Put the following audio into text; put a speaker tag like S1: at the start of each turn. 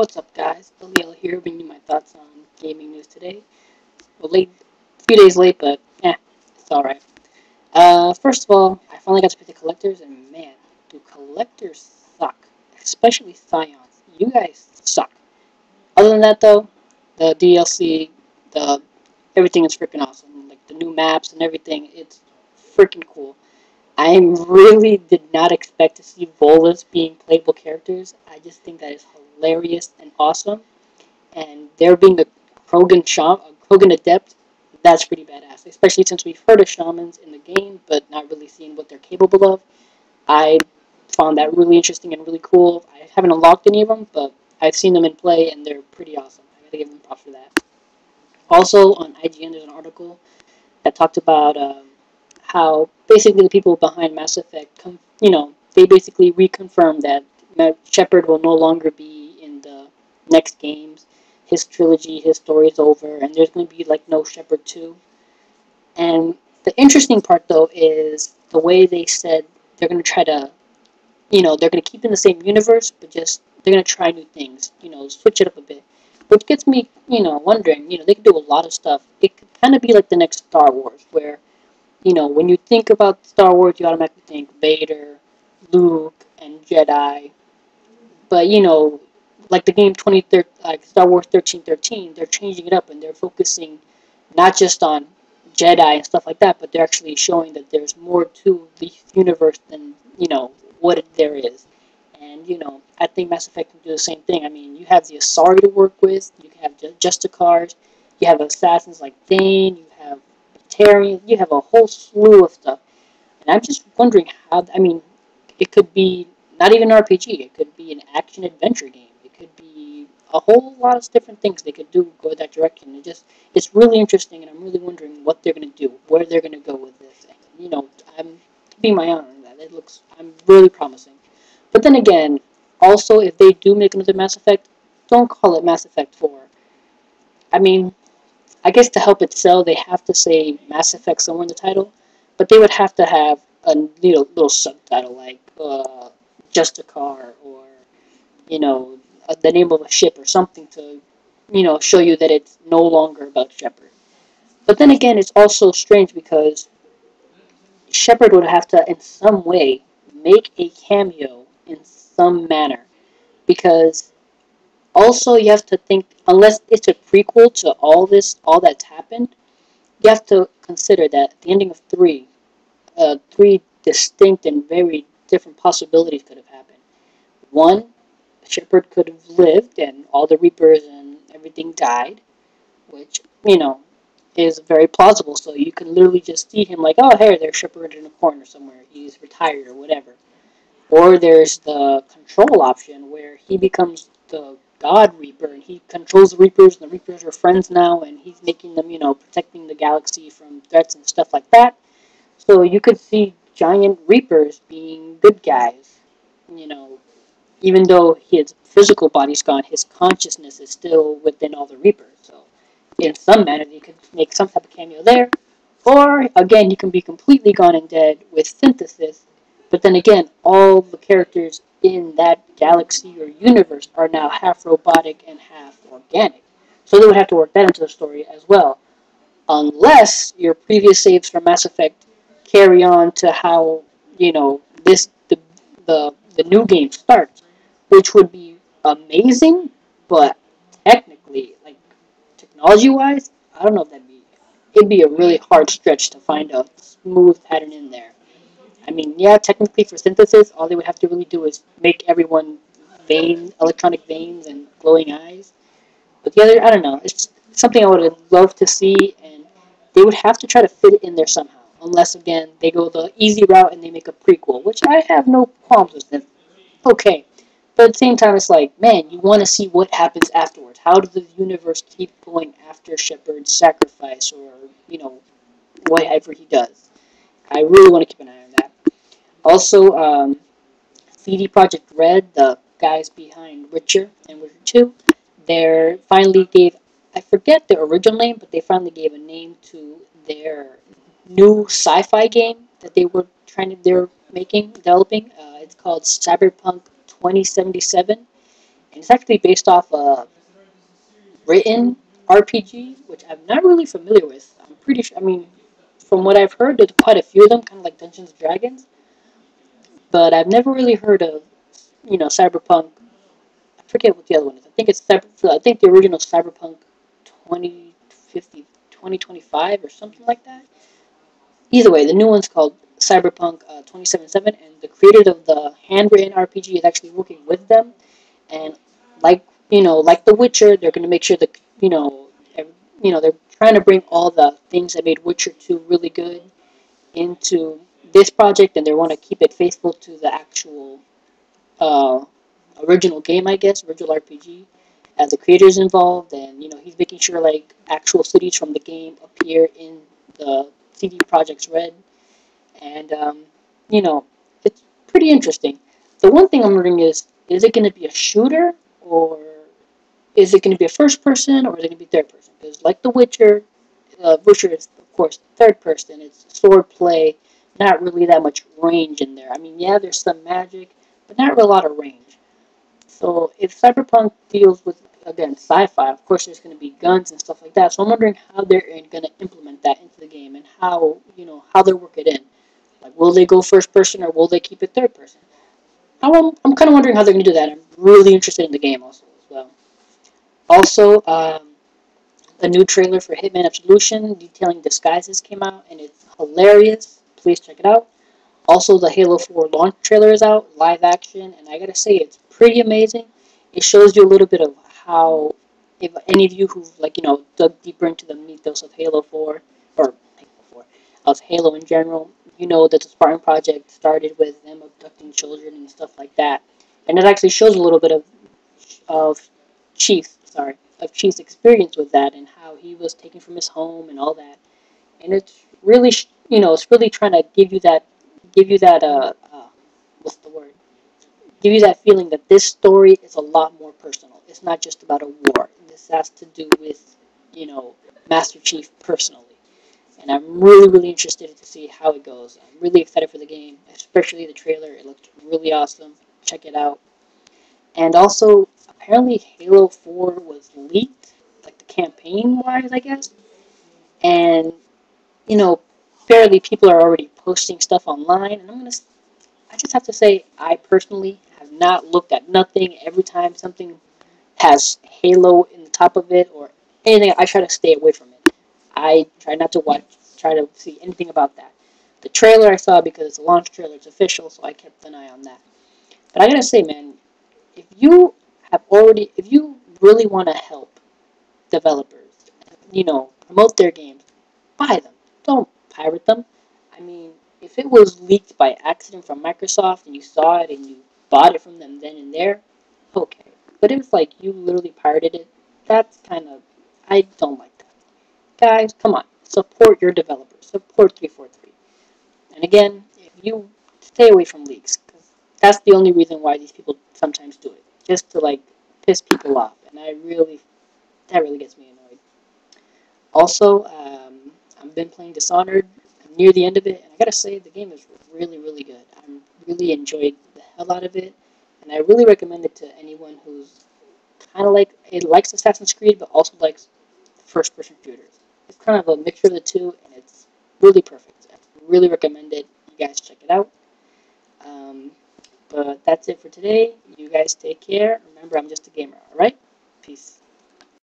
S1: What's up, guys? Lil here, bringing you my thoughts on gaming news today. Well, a few days late, but it's alright. First of all, I finally got to pick the collectors, and man, do collectors suck. Especially Scions. You guys suck. Other than that, though, the DLC, the everything is freaking awesome. Like the new maps and everything, it's freaking cool. I really did not expect to see Volas being playable characters. I just think that is hilarious and awesome. And there being a Krogan adept, that's pretty badass. Especially since we've heard of shamans in the game, but not really seeing what they're capable of. I found that really interesting and really cool. I haven't unlocked any of them, but I've seen them in play, and they're pretty awesome. I gotta give them props for that. Also, on IGN, there's an article that talked about how basically the people behind Mass Effect, they basically reconfirmed that Shepard will no longer be in the next games. His trilogy, his story is over, and there's going to be like no Shepard 2. And the interesting part though is the way they said they're going to try to, they're going to keep in the same universe, but just they're going to try new things, switch it up a bit. Which gets me, wondering, they could do a lot of stuff. It could kind of be like the next Star Wars, where when you think about Star Wars, you automatically think Vader, Luke, and Jedi. But, like the game like Star Wars 1313, they're changing it up and they're focusing not just on Jedi and stuff like that, but they're actually showing that there's more to the universe than, what there is. And, I think Mass Effect can do the same thing. I mean, you have the Asari to work with, you have Justicars, you have assassins like Thane, you have Batarian, you have a whole slew of stuff. And I'm just wondering how, I mean, it could be not even an RPG, it could be an action adventure game, it could be a whole lot of different things they could do, go that direction. It's really interesting, and I'm really wondering what they're going to do, where they're going to go with this. And, I'm keeping my eye on that. I'm really promising. But then again, also, if they do make another Mass Effect, don't call it Mass Effect 4. I mean, I guess to help it sell, they have to say Mass Effect somewhere in the title, but they would have to have a little subtitle like Just a Car or the name of a ship or something to show you that it's no longer about Shepard. But then again, it's also strange because Shepard would have to, in some way, make a cameo in some manner because also you have to think unless it's a prequel to all that's happened, you have to consider that at the ending of three distinct and very different possibilities could have happened. One, Shepard could have lived and all the Reapers and everything died, which, is very plausible. So you can literally just see him like, oh, hey, there's Shepard in a corner somewhere. He's retired or whatever. Or there's the control option where he becomes the God Reaper and he controls the Reapers and the Reapers are friends now and he's making them, protecting the galaxy from threats and stuff like that. So you could see giant Reapers being good guys, you know, even though his physical body's gone, his consciousness is still within all the Reapers. So in some manner, you could make some type of cameo there. Or, again, you can be completely gone and dead with synthesis, but then again, all the characters in that galaxy or universe are now half robotic and half organic. So they would have to work that into the story as well. Unless your previous saves from Mass Effect carry on to how, the new game starts, which would be amazing, but technically, like, technology-wise, I don't know if it'd be a really hard stretch to find a smooth pattern in there. I mean, yeah, technically for synthesis, all they would have to really do is make everyone electronic veins and glowing eyes. But the other, I don't know, it's something I would love to see, and they would have to try to fit it in there somehow. Unless, again, they go the easy route and they make a prequel, which I have no qualms with it. Okay. But at the same time, it's like, man, you want to see what happens afterwards. How does the universe keep going after Shepard's sacrifice or, whatever he does? I really want to keep an eye on that. Also, CD Projekt Red, the guys behind Witcher and Witcher 2, they finally gave, I forget the original name, but they finally gave a name to their new sci-fi game that they're developing. It's called Cyberpunk 2077, and it's actually based off a written RPG, which I'm not really familiar with. I'm pretty sure. I mean, from what I've heard, there's quite a few of them, kind of like Dungeons and Dragons, but I've never really heard of Cyberpunk. I forget what the other one is. I think it's I think the original Cyberpunk 2050, 2025 or something like that. Either way, the new one's called Cyberpunk 2077, and the creators of the handwritten RPG is actually working with them. And like like The Witcher, they're going to make sure that they're trying to bring all the things that made Witcher 2 really good into this project, and they want to keep it faithful to the actual uh, original game, I guess, original RPG. As the creators involved, and he's making sure like actual cities from the game appear in the CD Project's Red, and it's pretty interesting. The one thing I'm wondering is it going to be a shooter, or is it going to be a first person, or is it going to be third person? Because like The Witcher, Witcher is of course third person. It's sword play, not really that much range in there. I mean, yeah, there's some magic, but not really a lot of range. So if Cyberpunk deals with again sci-fi, of course there's going to be guns and stuff like that. So I'm wondering how they're going to implement that into the game, and how they work it in. Like, will they go first person, or will they keep it third person? I'm kind of wondering how they're going to do that. I'm really interested in the game also as well. Also, a new trailer for Hitman Absolution detailing disguises came out, and it's hilarious. Please check it out. Also, the Halo 4 launch trailer is out, live action, and I gotta say, it's pretty amazing. It shows you a little bit of how, if any of you who've dug deeper into the mythos of Halo 4, or Halo 4, of Halo in general, you know that the Spartan Project started with them abducting children and stuff like that, and it actually shows a little bit of Chief's experience with that, and how he was taken from his home and all that. And it's really it's really trying to give you that what's the word, give you that feeling that this story is a lot more personal. It's not just about a war. This has to do with Master Chief personally, and I'm really interested to see how it goes. I'm really excited for the game, especially the trailer. It looked really awesome. Check it out. And also, apparently Halo 4 was leaked, like the campaign wise, I guess. And you know, apparently people are already posting stuff online, and I just have to say, I personally have not looked at nothing. Every time something has Halo in the top of it or anything, I try to stay away from it. I try not to try to see anything about that. The trailer I saw because it's a launch trailer, it's official, so I kept an eye on that. But I gotta say, man, if you really want to help developers, promote their games, buy them. Don't pirate them. I mean, if it was leaked by accident from Microsoft and you saw it and you bought it from them then and there, okay. But if like you literally pirated it, that's kind of, I don't like that. Guys, come on, support your developers. Support 343. And again, if you stay away from leaks, because that's the only reason why these people sometimes do it, just to like piss people off. And that really gets me annoyed. Also, I've been playing Dishonored. I'm near the end of it, and I gotta say, the game is really good. I really enjoyed the hell out of it, and I really recommend it to anyone who's kind of like it likes Assassin's Creed, but also likes first-person shooters. It's kind of a mixture of the two, and it's really perfect. I really recommend it. You guys check it out. Um, but that's it for today. You guys take care. Remember, I'm just a gamer. All right. Peace.